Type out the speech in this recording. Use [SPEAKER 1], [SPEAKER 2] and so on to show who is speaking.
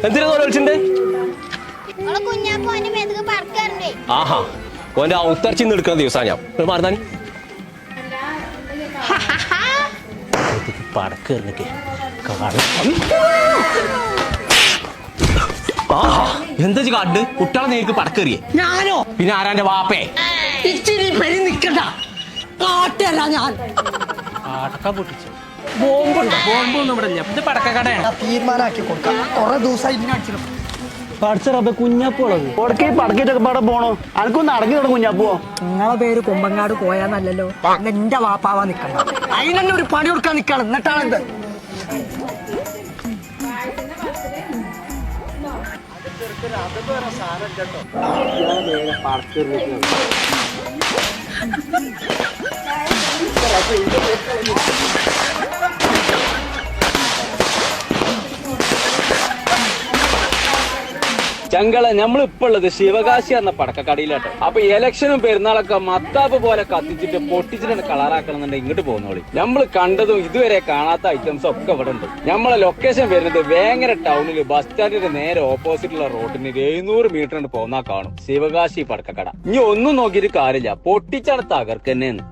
[SPEAKER 1] എന്തിനാ വിളിച്ചിട്ടുണ്ട്? ആഹാ ഓന്റെ ഉത്തർച്ചിന്ന് എടുക്കുന്ന ദിവസാ ഞാൻ മാറുന്നാനി പടക്കേറിനൊക്കെ എന്താ കാണ്ട് കുട്ടികളെ നേരിക്ക് പടക്കേറിയേ?
[SPEAKER 2] ഞാനോ?
[SPEAKER 1] പിന്നെ ആരാന്റെ വാപ്പേ?
[SPEAKER 2] ഇച്ചിരി പെരി നിക്കണ്ട, കാട്ടല്ല ഞാൻ.
[SPEAKER 1] പടക്ക പൊട്ടിച്ചു.
[SPEAKER 3] ബോംബൊന്നും ഇവിടെ ഇല്ല. ഇത് പടക്കക്കടയാണ്.
[SPEAKER 2] തീരുമാനാക്കി കൊടുക്കാം. കുറെ ദിവസമായി ഇന്നടിച്ചു
[SPEAKER 3] പഠിച്ചറബ് കുഞ്ഞപ്പോളത്
[SPEAKER 4] കൊടുക്കി പടക്കിട്ടൊക്കെ പാടെ പോണോ? അനക്കൊന്ന് അടങ്ങി തുടങ്ങും കുഞ്ഞാപ്പോ.
[SPEAKER 2] നിങ്ങളെ പേര് കൊമ്പങ്ങാട് പോയാന്നല്ലോ, എന്റെ വാപ്പാവാ നിക്കണം. അതിനെന്നെ ഒരു പണി കൊടുക്കാൻ നിക്കണം. എന്നിട്ടാണെന്ത്
[SPEAKER 5] ചങ്കള നമ്മളിപ്പോ ഉള്ളത് ശിവകാശി എന്ന പടക്കക്കടയിലാട്ടോ. അപ്പൊ ഇലക്ഷനും പെരുന്നാളൊക്കെ മത്താപ്പ് പോലെ കത്തിച്ചിട്ട് പൊട്ടിച്ചിട്ട് കളറാക്കണമെന്നുണ്ടെങ്കിൽ ഇങ്ങോട്ട് പോകുന്നോളി. നമ്മൾ കണ്ടതും ഇതുവരെ കാണാത്ത ഐറ്റംസ് ഒക്കെ ഇവിടെ ഉണ്ട്. നമ്മളെ ലൊക്കേഷൻ വരുന്നത് വേങ്ങര ടൗണിൽ ബസ് സ്റ്റാൻഡിന്റെ നേരെ ഓപ്പോസിറ്റുള്ള റോഡിന് 700 മീറ്റർ പോന്നാ കാണും ശിവകാശി പടക്കക്കട. ഇനി ഒന്നും നോക്കിയിട്ട് കാര്യമില്ല, പൊട്ടിച്ചട തകർക്കന്നെന്ന്.